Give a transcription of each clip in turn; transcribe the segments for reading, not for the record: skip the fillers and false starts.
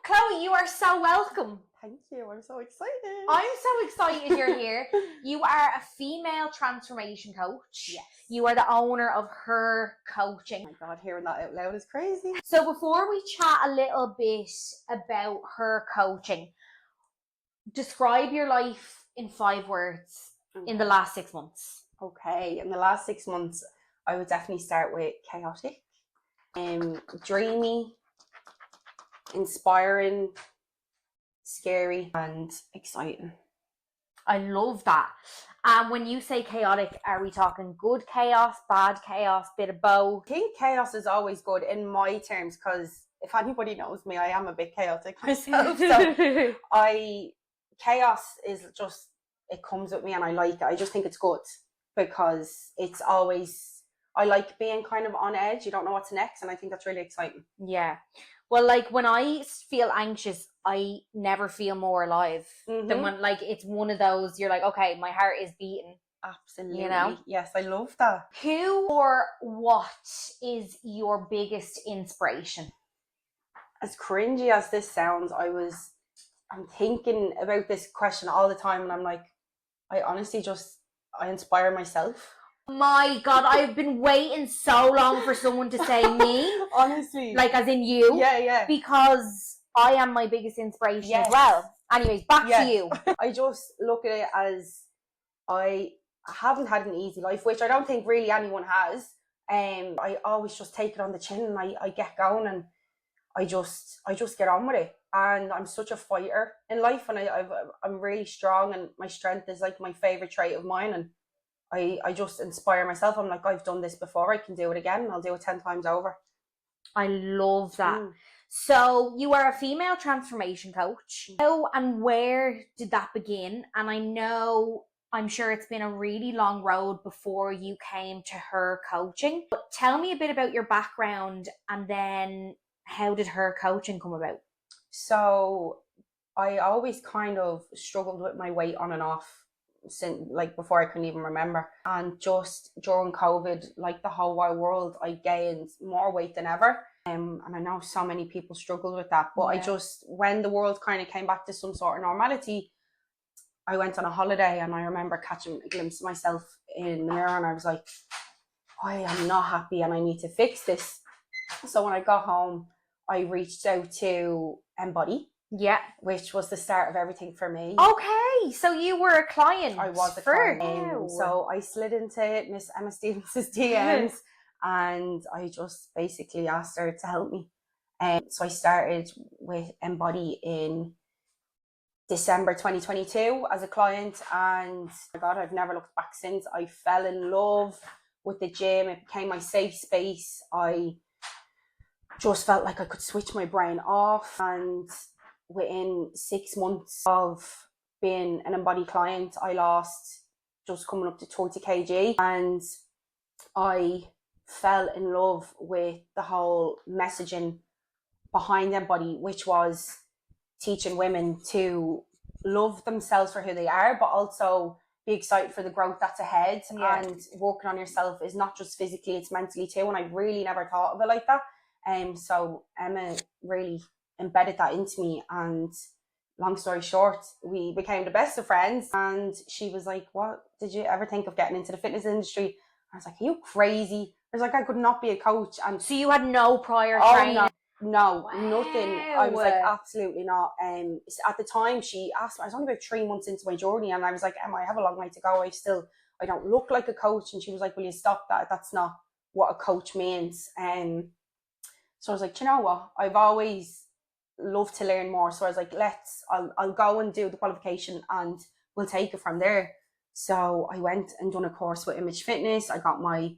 Chloe, you are so welcome. Thank you. I'm so excited. I'm so excited you're here. You are a female transformation coach. Yes. You are the owner of H.E.R Coaching. Oh my God, hearing that out loud is crazy. So before we chat a little bit about H.E.R Coaching, describe your life in 5 words in the last 6 months. Okay, in the last 6 months, I would definitely start with chaotic, dreamy, inspiring, scary, and exciting. I love that. And when you say chaotic, are we talking good chaos, bad chaos, bit of both? I think chaos is always good in my terms, because if anybody knows me, I am a bit chaotic myself. So chaos is just, it comes with me and I like it. I just think it's good because it's always, I like being kind of on edge. You don't know what's next, and I think that's really exciting. Yeah. Well, like when I feel anxious, I never feel more alive than when, like, it's one of those, you're like, okay, my heart is beating. Absolutely. You know? Yes, I love that. Who or what is your biggest inspiration? As cringy as this sounds, I'm thinking about this question all the time, and I'm like, I honestly I inspire myself. My God, I've been waiting so long for someone to say me. Honestly. Like as in you. Yeah. Because I am my biggest inspiration Yes. as well. Anyways, back to you. I just look at it as I haven't had an easy life, which I don't think really anyone has. I always just take it on the chin, and I get going, and I just get on with it. And I'm such a fighter in life, and I'm really strong, and my strength is like my favorite trait of mine. And I just inspire myself. I'm like, I've done this before, I can do it again, and I'll do it 10 times over. I love that. So you are a female transformation coach. How and where did that begin? And I'm sure it's been a really long road before you came to H.E.R Coaching. But tell me a bit about your background, and then how did H.E.R Coaching come about? So I always kind of struggled with my weight on and off since, like, before I couldn't even remember. And just during COVID, like the whole wide world, I gained more weight than ever. And I know so many people struggle with that. But when the world kind of came back to some sort of normality, I went on a holiday, and I remember catching a glimpse of myself in the mirror, and I was like, I am not happy, and I need to fix this. So when I got home, I reached out to Embody. Yeah. Which was the start of everything for me. Okay, so you were a client. I was a client. So I slid into Miss Emma Stevens' DMs, and I just basically asked her to help me. So I started with Embody in December 2022 as a client, and my God, I've never looked back since. I fell in love with the gym. It became my safe space. I just felt like I could switch my brain off, and within 6 months of being an Embody client, I lost just coming up to 20 kg, and I fell in love with the whole messaging behind Embody, which was teaching women to love themselves for who they are, but also be excited for the growth that's ahead. And working on yourself is not just physically, it's mentally too. And I really never thought of it like that. So Emma really embedded that into me, and long story short, we became the best of friends. And she was like, what, did you ever think of getting into the fitness industry? I was like, are you crazy? I was like, I could not be a coach. And so you had no prior training? No, nothing. I was like, absolutely not. At the time, she asked me, I was only about 3 months into my journey, and I was like, Emma, I have a long way to go. I don't look like a coach. And she was like, will you stop that? That's not what a coach means. So I was like, you know what? I've always loved to learn more. So I was like, I'll go and do the qualification, and we'll take it from there. So I went and done a course with Image Fitness. I got my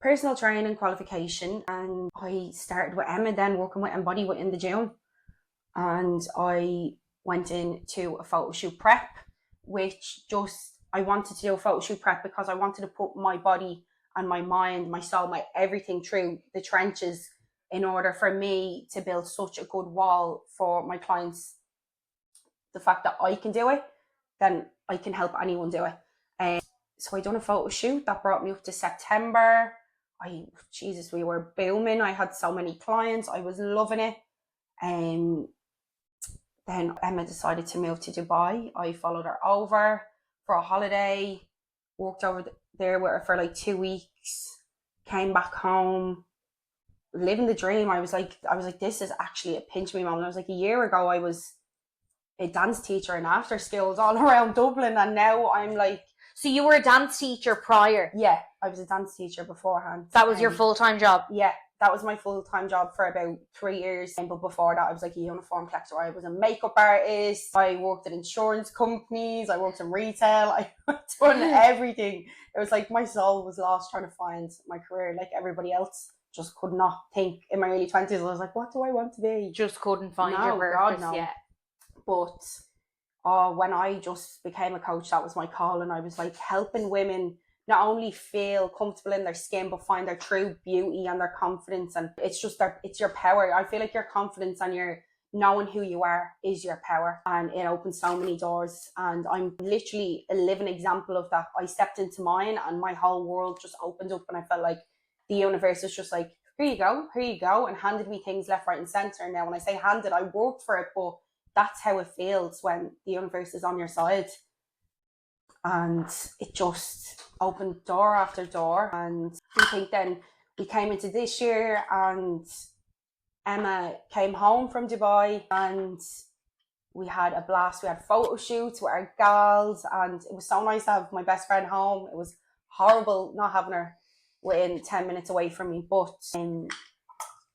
personal training qualification, and I started with Emma, then working with Embody within the gym. And I went into a photo shoot prep, which I wanted to do a photo shoot prep because I wanted to put my body and my mind, my soul, my everything through the trenches in order for me to build such a good wall for my clients. The fact that I can do it, then I can help anyone do it. So I done a photo shoot that brought me up to September. We were booming. I had so many clients. I was loving it. Then Emma decided to move to Dubai. I followed her over for a holiday, worked over there with her for like 2 weeks, came back home, living the dream. I was like, this is actually a pinch me moment. I was like, a year ago, I was a dance teacher in after skills all around Dublin, and now I'm like. So you were a dance teacher prior? Yeah, I was a dance teacher beforehand. That was your full-time job? Yeah, that was my full-time job for about 3 years. But before that, I was like a uniform collector. I was a makeup artist. I worked in insurance companies. I worked in retail. I done everything. It was like my soul was lost trying to find my career, like everybody else. Just could not think in my early 20s. I was like, what do I want to be? Just couldn't find your purpose. God, no. Yeah. But when I just became a coach, that was my call. And I was like helping women not only feel comfortable in their skin, but find their true beauty and their confidence. And it's just it's your power. I feel like your confidence and your knowing who you are is your power, and it opens so many doors. And I'm literally a living example of that. I stepped into mine and my whole world just opened up, and I felt like the universe was just like, here you go, and handed me things left, right and centre. Now when I say handed, I worked for it, but that's how it feels when the universe is on your side. And it just opened door after door. And I think then we came into this year, and Emma came home from Dubai, and we had a blast. We had photo shoots with our gals, and it was so nice to have my best friend home. It was horrible not having her within 10 minutes away from me. But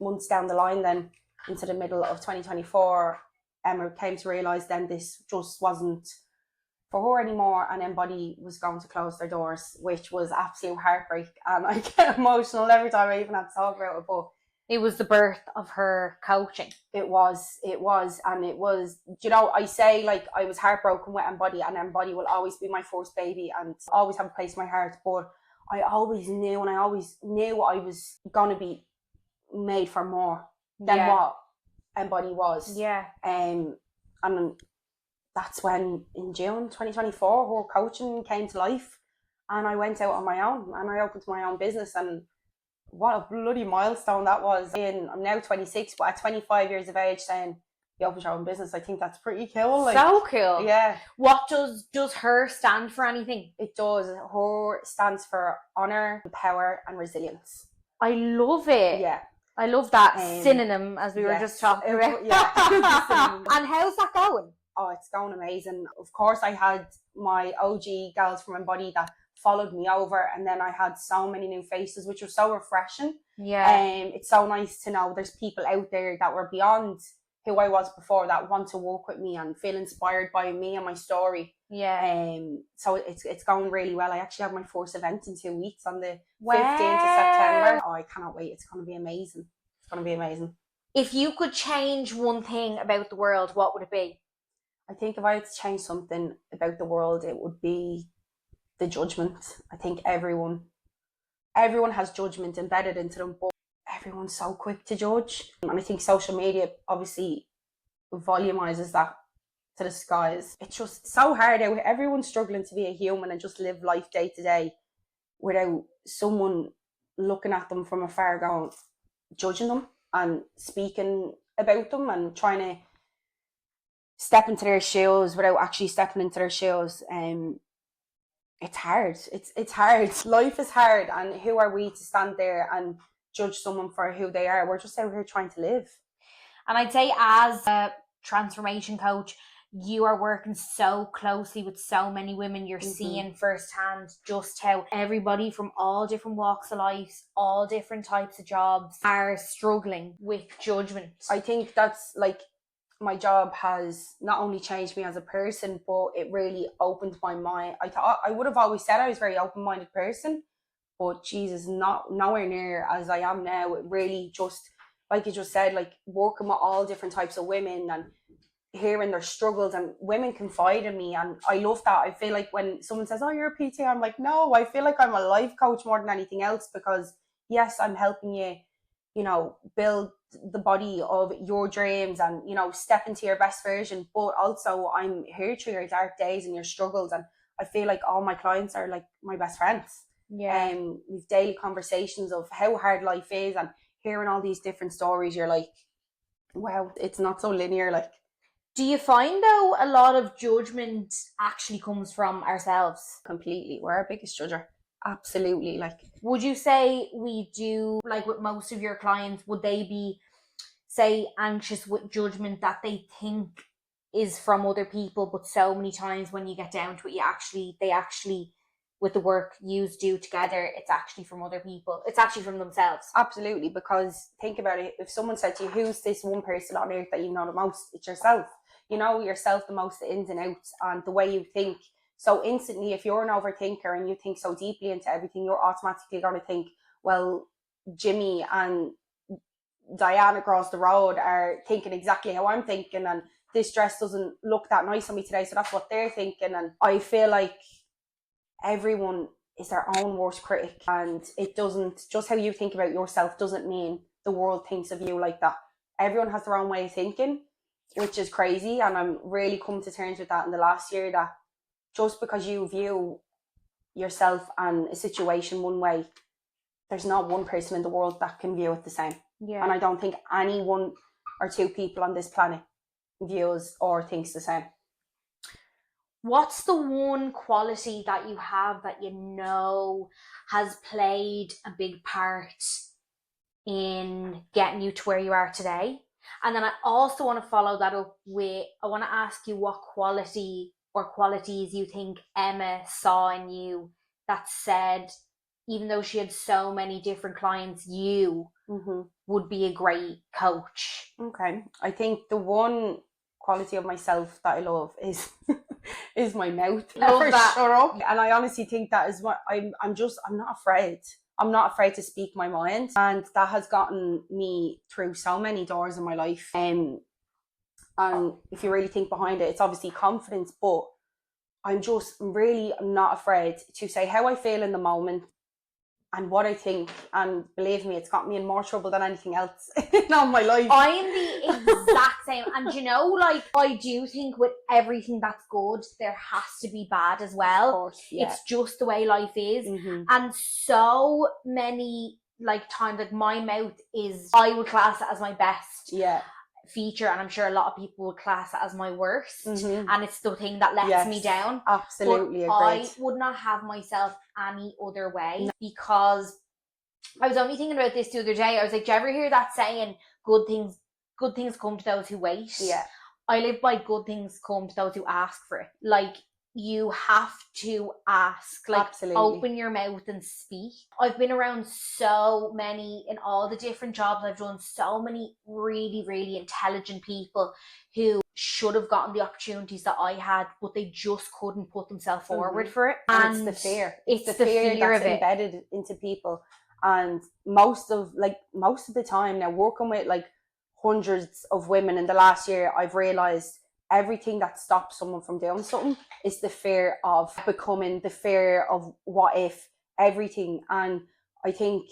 months down the line, then into the middle of 2024, Emma came to realise then this just wasn't for her anymore, and Embody was going to close their doors, which was absolute heartbreak. And I get emotional every time I even have to talk about it. But it was the birth of her coaching. It was, and it was, you know, I say like I was heartbroken with Embody, and Embody will always be my first baby and always have a place in my heart. But I always knew, and I always knew I was going to be made for more than what Embody was. Yeah. And that's when in June 2024 her coaching came to life, and I went out on my own and I opened my own business. And what a bloody milestone that was. I'm now 26, but at 25 years of age saying you open your own business, I think that's pretty cool. Like, so cool. Yeah. What does H.E.R stand for? Anything? It does. H.E.R stands for honour, power and resilience. I love it. Yeah. I love that synonym, as we were just talking about. Yeah. And how's that going? Oh, it's going amazing. Of course, I had my OG gals from Embody that followed me over, and then I had so many new faces, which was so refreshing. Yeah. It's so nice to know there's people out there that were beyond who I was before that want to work with me and feel inspired by me and my story. Yeah. So it's going really well. I actually have my first event in 2 weeks on the 15th of September. Oh, I cannot wait. It's going to be amazing. It's going to be amazing. If you could change one thing about the world, what would it be? I think if I had to change something about the world, it would be the judgment. I think everyone has judgment embedded into them, but everyone's so quick to judge. And I think social media obviously volumizes that to the skies. It's just so hard out. Everyone's struggling to be a human and just live life day to day without someone looking at them from afar going, judging them and speaking about them and trying to step into their shoes without actually stepping into their shoes. It's hard. It's hard. Life is hard, and who are we to stand there and judge someone for who they are? We're just out here trying to live. And I'd say as a transformation coach, you are working so closely with so many women. You're seeing firsthand just how everybody from all different walks of life, all different types of jobs are struggling with judgment. I think that's like, my job has not only changed me as a person, but it really opened my mind. I would have always said I was a very open-minded person, but Jesus, nowhere near as I am now. It really just, like you just said, like working with all different types of women and hearing their struggles, and women confide in me, and I love that. I feel like when someone says, oh, you're a PT, I'm like, no, I feel like I'm a life coach more than anything else, because yes, I'm helping you, you know, build the body of your dreams and, you know, step into your best version, but also I'm here through your dark days and your struggles. And I feel like all my clients are like my best friends. Yeah. We've daily conversations of how hard life is, and hearing all these different stories, you're like, wow, it's not so linear. Like, Do you find, though, a lot of judgment actually comes from ourselves? Completely. We're our biggest judger. Absolutely. Like, would you say we do, like with most of your clients, would they be, say, anxious with judgment that they think is from other people, but so many times when you get down to it, they actually, with the work you do together, it's actually from other people. It's actually from themselves. Absolutely, because think about it. If someone said to you, who's this one person on earth that you know the most? It's yourself. You know yourself the most, the ins and outs, and the way you think. So instantly, if you're an overthinker and you think so deeply into everything, you're automatically going to think, well, Jimmy and Diane across the road are thinking exactly how I'm thinking, and this dress doesn't look that nice on me today, so that's what they're thinking. And I feel like everyone is their own worst critic, and it doesn't, just how you think about yourself doesn't mean the world thinks of you like that. Everyone has their own way of thinking, which is crazy, and I'm really come to terms with that in the last year, that just because you view yourself and a situation one way, there's not one person in the world that can view it the same. And I don't think any one or two people on this planet views or thinks the same. What's the one quality that you have that you know has played a big part in getting you to where you are today? And then I also want to follow that up with, I want to ask you what quality or qualities you think Emma saw in you that said, even though she had so many different clients, you would be a great coach. Okay. I think the one quality of myself that I love is is my mouth. Love that. Shut up. And I honestly think that is what I'm not afraid. I'm not afraid to speak my mind, and that has gotten me through so many doors in my life. And if you really think behind it, it's obviously confidence, but I'm not afraid to say how I feel in the moment and what I think. And believe me, it's got me in more trouble than anything else in all my life. I am the exact same. And you know, like, I do think with everything that's good, there has to be bad as well. Of course, yeah. It's just the way life is. And so many, like, times, like, my mouth is, I would class it as my best feature, and I'm sure a lot of people would class it as my worst, and it's the thing that lets me down. Absolutely, but I would not have myself any other way, because I was only thinking about this the other day. I was like, do you ever hear that saying, good things come to those who wait? Yeah. I live by good things come to those who ask for it. Like, you have to ask, like, absolutely. Open your mouth and speak. I've been around so many, in all the different jobs I've done, so many really, really intelligent people who should have gotten the opportunities that I had, but they just couldn't put themselves forward for it. And it's the fear. It's the fear that's embedded into people. And most of the time now, working with like hundreds of women in the last year, I've realized everything that stops someone from doing something is the fear of becoming, the fear of what if, everything. And I think,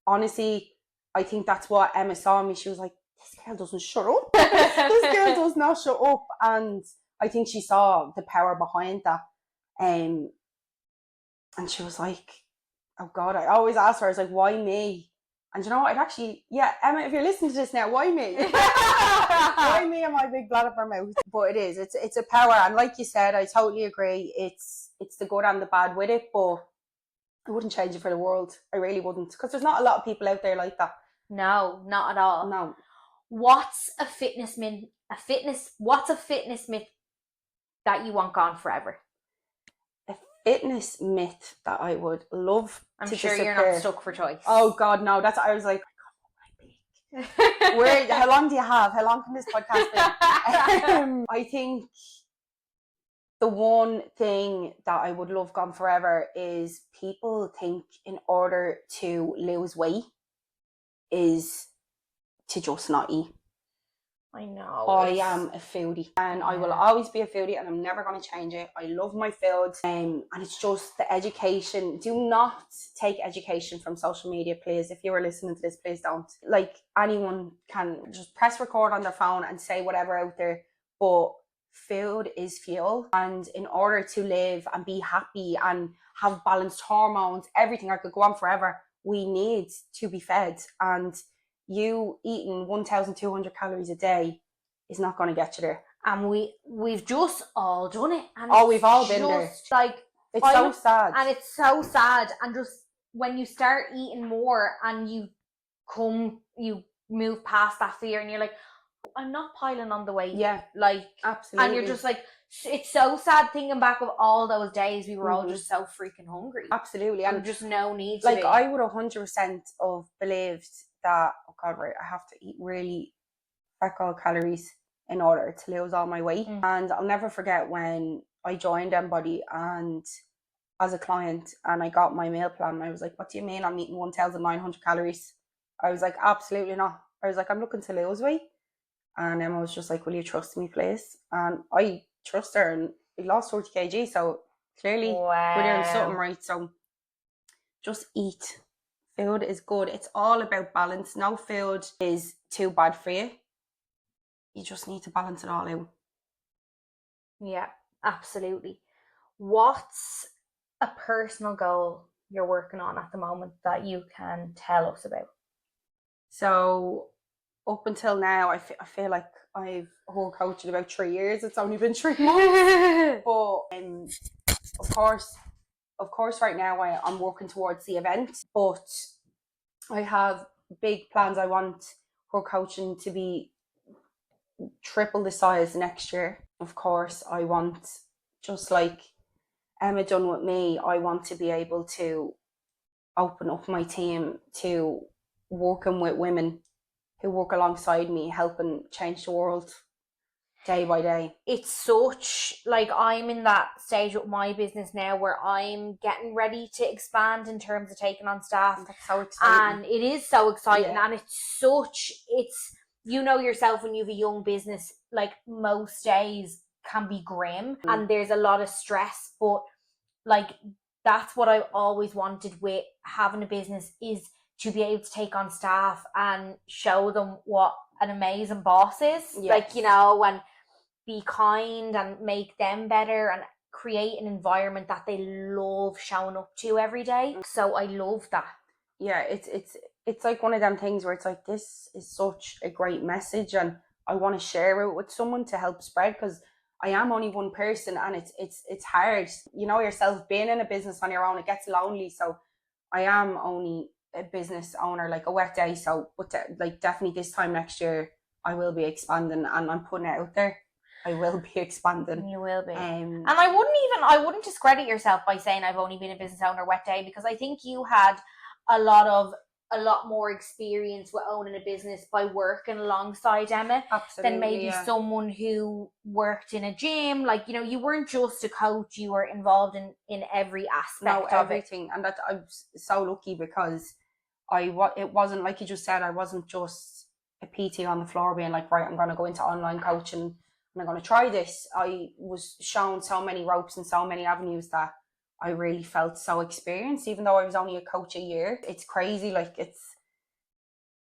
honestly, that's what Emma saw in me. She was like, this girl doesn't shut up. This girl does not shut up. And I think she saw the power behind that. And she was like, oh God, I always ask her, I was like, why me? And you know what, I'd actually, Emma, if you're listening to this now, why me? Why me and my big blabber mouth? But it's a power. And like you said, I totally agree. It's the good and the bad with it, but I wouldn't change it for the world. I really wouldn't. Because there's not a lot of people out there like that. No, not at all. No. What's a fitness myth that you want gone forever? Fitness myth that I would love I'm to sure disappear. You're not stuck for choice. Oh God, no. I was like, how long do you have? How long can this podcast be? I think the one thing that I would love gone forever is people think in order to lose weight is to just not eat. I know. I am a foodie, and I will always be a foodie, and I'm never going to change it. I love my food, and it's just the education. Do not take education from social media, please. If you are listening to this, please don't. Like, anyone can just press record on their phone and say whatever out there, but food is fuel, and in order to live and be happy and have balanced hormones, everything, I could go on forever, we need to be fed. And you eating 1,200 calories a day is not going to get you there. And we've just all done it. And we've all been there. Like, it's so sad. And it's so sad. And just when you start eating more and you move past that fear and you're like, I'm not piling on the weight. Yeah. Like, absolutely. And you're just like, it's so sad thinking back of all those days we were all just so freaking hungry. Absolutely. And just no need to like be. I would 100% have believed that, oh God, right, I have to eat really all calories in order to lose all my weight. And I'll never forget when I joined Embody and as a client and I got my meal plan, and I was like, what do you mean I'm eating 1,900 calories? I was like, absolutely not. I was like, I'm looking to lose weight. And Emma was just like, will you trust me, please? And I trust her, and we lost 40 kg, so clearly we're doing something right. So just eat. Food is good. It's all about balance. No food is too bad for you. You just need to balance it all out. Yeah, absolutely. What's a personal goal you're working on at the moment that you can tell us about? So up until now, I feel like I've whole coached in about 3 years. It's only been 3 months. But of course, right now I'm working towards the event. But I have big plans. I want whole coaching to be triple the size next year. Of course, I want, just like Emma done with me, I want to be able to open up my team to working with women who work alongside me, helping change the world day by day. It's such, like, I'm in that stage with my business now where I'm getting ready to expand in terms of taking on staff. That's so exciting. And it is so exciting. And it's you know yourself, when you have a young business, like, most days can be grim and there's a lot of stress, but like, that's what I always wanted with having a business, is to be able to take on staff and show them what an amazing boss is. Yes. Like, you know, and be kind and make them better and create an environment that they love showing up to every day. So I love that. Yeah, it's like one of them things where it's like, this is such a great message and I want to share it with someone to help spread, because I am only one person and it's hard. You know yourself, being in a business on your own, it gets lonely. So I am only a business owner, like a wet day. So, but like, definitely this time next year, I will be expanding, and I'm putting it out there. I will be expanding. You will be. And I wouldn't discredit yourself by saying I've only been a business owner wet day, because I think you had a lot more experience with owning a business by working alongside Emma. Absolutely, than maybe someone who worked in a gym. Like, you know, you weren't just a coach, you were involved in every aspect of everything. And that I'm so lucky, because it wasn't like you just said, I wasn't just a PT on the floor being like, right, I'm going to go into online coaching and I'm going to try this. I was shown so many ropes and so many avenues that I really felt so experienced, even though I was only a coach a year. It's crazy. Like,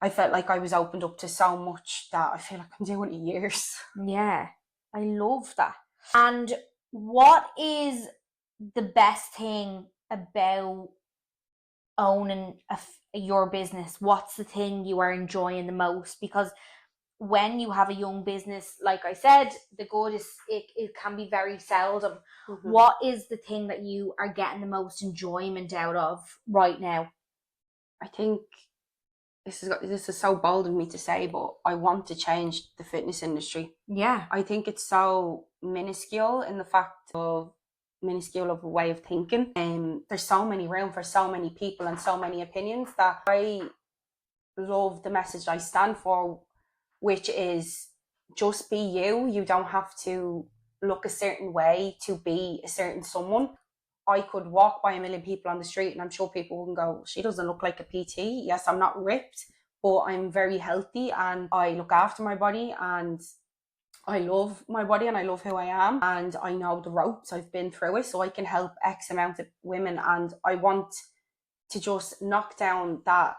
I felt like I was opened up to so much that I feel like I'm doing it years. Yeah, I love that. And what is the best thing about owning your business? What's the thing you are enjoying the most? Because when you have a young business, like I said, the good is it can be very seldom. Mm-hmm. What is the thing that you are getting the most enjoyment out of right now? I think this is so bold of me to say, but I want to change the fitness industry. Yeah. I think it's so minuscule in the fact of minuscule of a way of thinking. There's so many room for so many people and so many opinions that I love the message I stand for, which is just be you. You don't have to look a certain way to be a certain someone. I could walk by a million people on the street and I'm sure people wouldn't go, she doesn't look like a PT. Yes, I'm not ripped, but I'm very healthy and I look after my body and I love my body and I love who I am and I know the ropes. I've been through it, so I can help X amount of women, and I want to just knock down that,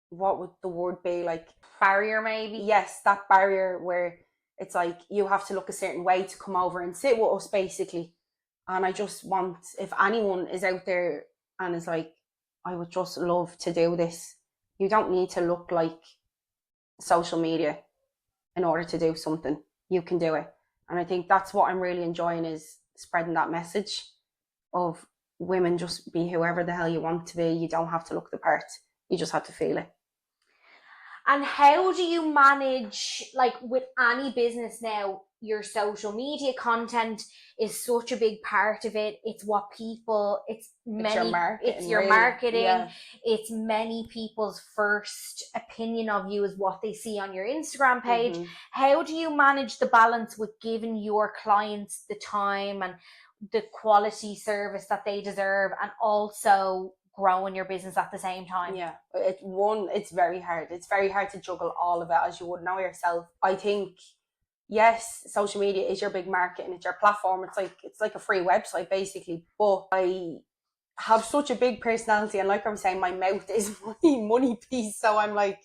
what would the word be, like, barrier maybe? Yes, that barrier where it's like you have to look a certain way to come over and sit with us, basically. And I just want, if anyone is out there and is like, I would just love to do this, you don't need to look like social media. in order to do something. You can do it. And I think that's what I'm really enjoying, is spreading that message of women, just be whoever the hell you want to be. You don't have to look the part. You just have to feel it. And how do you manage, like with any business now, your social media content is such a big part of it. It's what people, it's your marketing, really. Yeah. It's many people's first opinion of you is what they see on your Instagram page. Mm-hmm. How do you manage the balance with giving your clients the time and the quality service that they deserve, and also growing your business at the same time? Yeah, it's very hard. It's very hard to juggle all of it, as you would know yourself. I think, yes, social media is your big market and it's your platform. It's like a free website basically. But I have such a big personality, and like I was saying, my mouth is my money piece. So I'm like,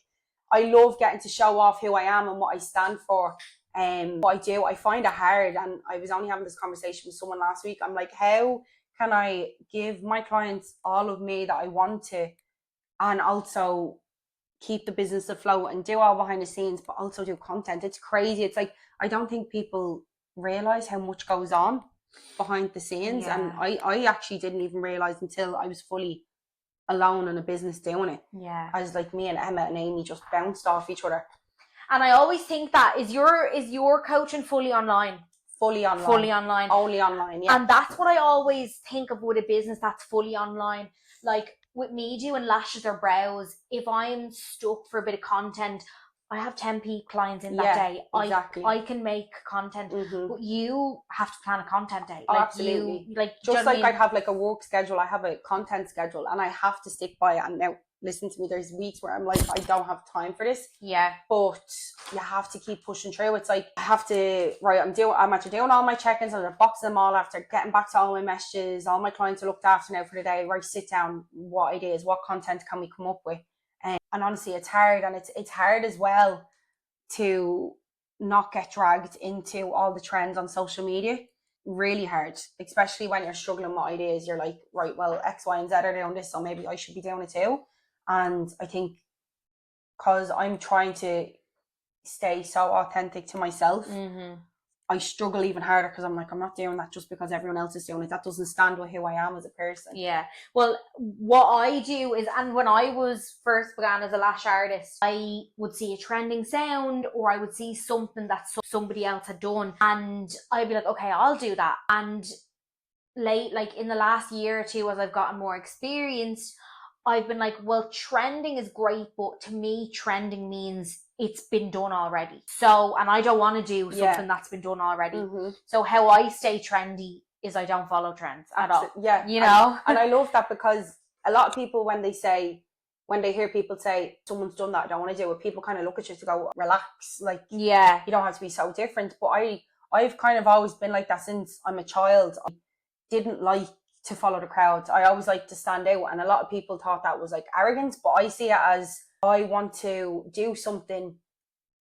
I love getting to show off who I am and what I stand for. What I do, I find it hard, and I was only having this conversation with someone last week. I'm like, how can I give my clients all of me that I want to, and also keep the business afloat and do all behind the scenes, but also do content? It's crazy. It's like, I don't think people realize how much goes on behind the scenes. Yeah. And I actually didn't even realize until I was fully alone in a business doing it. Yeah. I was like, me and Emma and Amy just bounced off each other. And I always think that is your coaching fully online? Fully online. Fully online. Only online, yeah. And that's what I always think of with a business that's fully online. Like with me doing lashes or brows, if I'm stuck for a bit of content, I have 10 clients in that day. Exactly. I can make content, but you have to plan a content day. Oh, like absolutely. Just like I have like a work schedule, I have a content schedule, and I have to stick by it. And now, listen to me, there's weeks where I'm like, I don't have time for this. Yeah. But you have to keep pushing through. It's like, I have to, right, I'm after doing all my check-ins, I'm boxing them all, after getting back to all my messages, all my clients are looked after now for the day, right, sit down, what ideas, what content can we come up with? And honestly, it's hard, and it's hard as well to not get dragged into all the trends on social media. Really hard, especially when you're struggling with ideas. You're like, right, well, X, Y, and Z are doing this, so maybe I should be doing it too. And I think because I'm trying to stay so authentic to myself, I struggle even harder, because I'm like, I'm not doing that just because everyone else is doing it. That doesn't stand with who I am as a person. Yeah. Well, what I do is, and when I was first began as a lash artist, I would see a trending sound, or I would see something that somebody else had done, and I'd be like, okay, I'll do that. And like in the last year or two, as I've gotten more experienced, I've been like, well, trending is great, but to me, trending means it's been done already. So, and I don't want to do something that's been done already. So how I stay trendy is I don't follow trends at all. Yeah. You know? And I love that, because a lot of people, when they hear people say, someone's done that, I don't want to do it, people kind of look at you to go, relax. Like, yeah, you don't have to be so different. But I've kind of always been like that since I'm a child. I didn't like to follow the crowd. I always like to stand out, and a lot of people thought that was like arrogance, but I see it as, I want to do something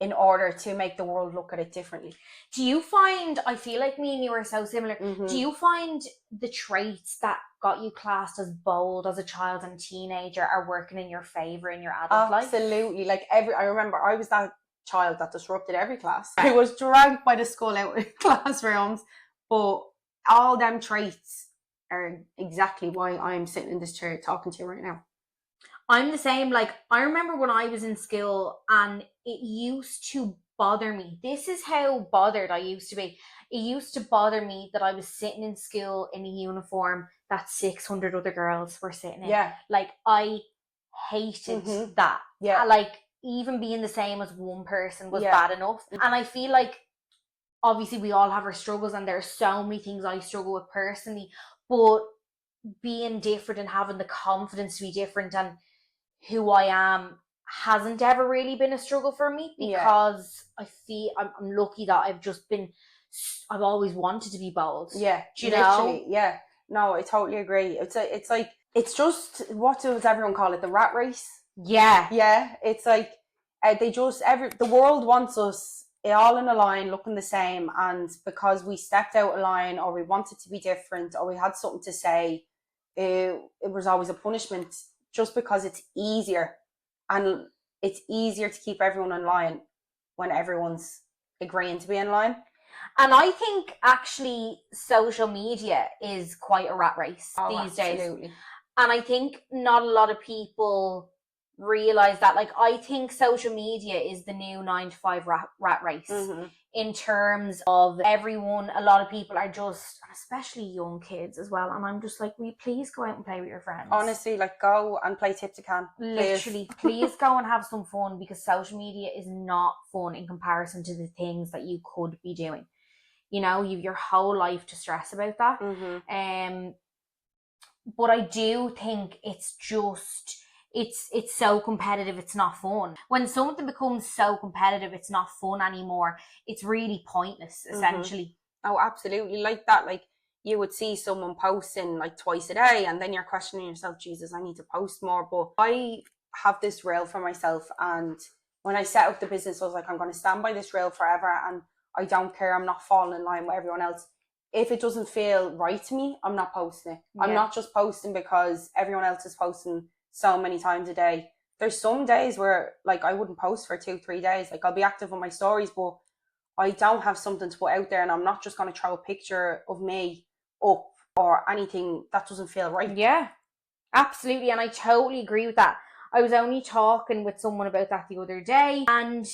in order to make the world look at it differently. Do you find, I feel like me and you are so similar, do you find the traits that got you classed as bold as a child and teenager are working in your favour in your adult life? Absolutely. Like I remember I was that child that disrupted every class. I was dragged by the skull out of classrooms, but all them traits are exactly why I'm sitting in this chair talking to you right now. I'm the same. Like, I remember when I was in school, and it used to bother me. This is how bothered I used to be. It used to bother me that I was sitting in school in a uniform that 600 other girls were sitting in. Yeah. Like, I hated that. Yeah. Like, even being the same as one person was bad enough. And I feel like, obviously, we all have our struggles, and there are so many things I struggle with personally, but being different and having the confidence to be different and who I am hasn't ever really been a struggle for me, because I feel I'm lucky that I've always wanted to be bold. Yeah, do you know? Yeah, no, I totally agree. It's just, what does everyone call it? The rat race. Yeah. It's like the world wants us all in a line, looking the same, and because we stepped out of line, or we wanted to be different, or we had something to say, it was always a punishment, just because it's easier, and it's easier to keep everyone in line. when everyone's agreeing to be in line. And I think actually social media is quite a rat race these days. Absolutely. And I think not a lot of people realize that. Like, I think social media is the new 9 to 5 rat race in terms of everyone. A lot of people are just, especially young kids as well. And I'm just like, will you please go out and play with your friends? Honestly, like, go and play tip to can. Literally, please go and have some fun, because social media is not fun in comparison to the things that you could be doing. You know, you've your whole life to stress about that. But I do think it's just, it's so competitive, it's not fun. When something becomes so competitive, it's not fun anymore. It's really pointless, essentially. Oh, absolutely. Like that, like, you would see someone posting like twice a day, and then you're questioning yourself, Jesus, I need to post more. But I have this rule for myself, and when I set up the business, I was like, I'm going to stand by this rule forever, and I don't care. I'm not falling in line with everyone else. If it doesn't feel right to me, I'm not posting it. Yeah. I'm not just posting because everyone else is posting so many times a day. There's some days where, like, I wouldn't post for 2-3 days. Like, I'll be active on my stories, but I don't have something to put out there, and I'm not just going to throw a picture of me up or anything that doesn't feel right. Yeah, absolutely. And I totally agree with that. I was only talking with someone about that the other day, and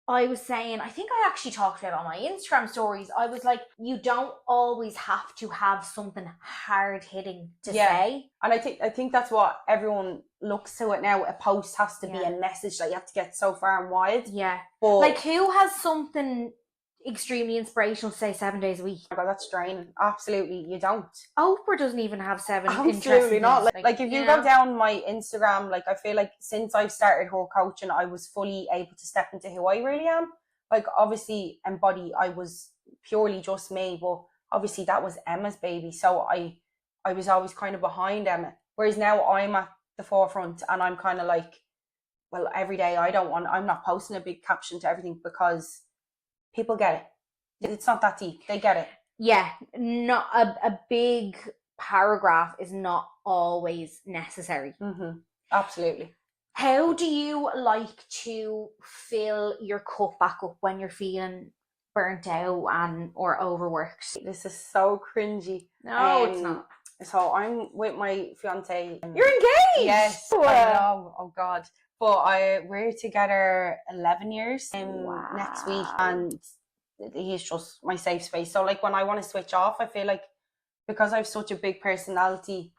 I was saying, I think I actually talked about it on my Instagram stories. I was like, you don't always have to have something hard hitting to say. And I think that's what everyone looks to it now. A post has to be a message that you have to get so far and wide. Yeah. But like, who has something extremely inspirational to say 7 days a week? Oh God, that's draining. Absolutely, you don't. Oprah doesn't even have 7 Absolutely not. Things. Like if you go down my Instagram, like, I feel like since I've started her coaching, I was fully able to step into who I really am. Like, obviously, embody, I was purely just me, but obviously that was Emma's baby, so I was always kind of behind Emma. Whereas now I'm at the forefront, and I'm kind of like, well, every day I'm not posting a big caption to everything, because people get it. It's not that deep. They get it. Yeah, not a big paragraph is not always necessary. Absolutely. How do you like to fill your cup back up when you're feeling burnt out or overworked? This is so cringy. No, it's not. So I'm with my fiance. You're engaged? Yes. I know. Oh God. But we're together 11 years next week, and he's just my safe space. So, like, when I want to switch off, I feel like, because I have such a big personality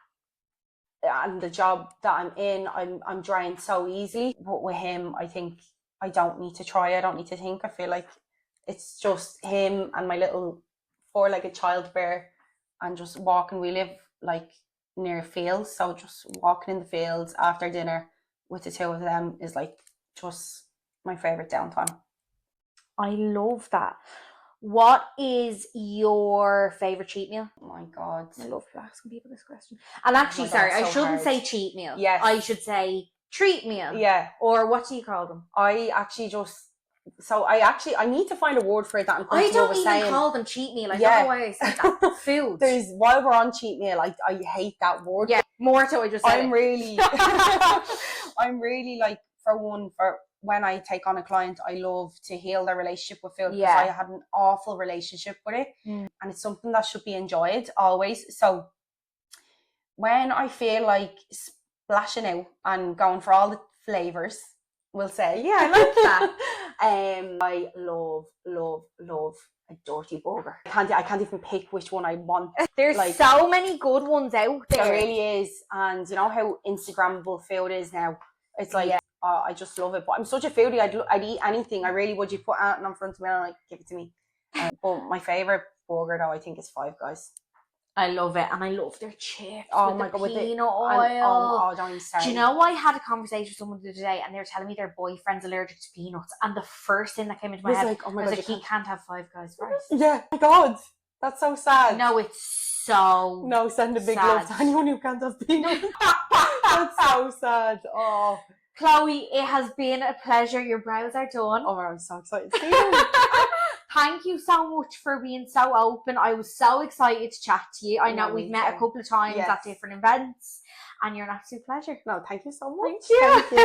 and the job that I'm in, I'm drained so easily. But with him, I think I don't need to try. I don't need to think. I feel like it's just him and my little 4-legged child bear, and just walking. We live like near fields, so just walking in the fields after dinner with the two of them is like just my favorite downtime. I love that. What is your favorite cheat meal? Oh my God. I love asking people this question. And actually, sorry, I shouldn't say cheat meal. Yes. I should say treat meal. Yeah. Or what do you call them? I need to find a word for it that I'm comfortable with saying. I don't even call them cheat meal. I don't know why I said that. Food. While we're on cheat meal, I hate that word. Yeah, more so I just said I'm really like, for when I take on a client, I love to heal their relationship with food, because I had an awful relationship with it, and it's something that should be enjoyed always. So when I feel like splashing out and going for all the flavors, we'll say, I like that. I love a dirty burger. I can't even pick which one I want. There's like, so many good ones out there. There really is. And you know how Instagrammable food is now? It's like, I just love it. But I'm such a foodie. I'd eat anything. I really would. You put anything in front of me and I'm like, give it to me. But my favourite burger, though, I think is Five Guys. I love it, and I love their chips. Oh my God, with peanut oil. Don't even start. Do you know, I had a conversation with someone the other day, and they were telling me their boyfriend's allergic to peanuts, and the first thing that came into my head was like, he can't have Five Guys fries. Yeah, my God, that's so sad. No, it's so no. Send a big love to anyone who can't have peanuts. That's so sad. Oh, Chloe, it has been a pleasure. Your brows are done. Oh, I'm so excited to see you. Thank you so much for being so open. I was so excited to chat to you. I know we've met a couple of times at different events, and you're an absolute pleasure. No, thank you so much. Thank you.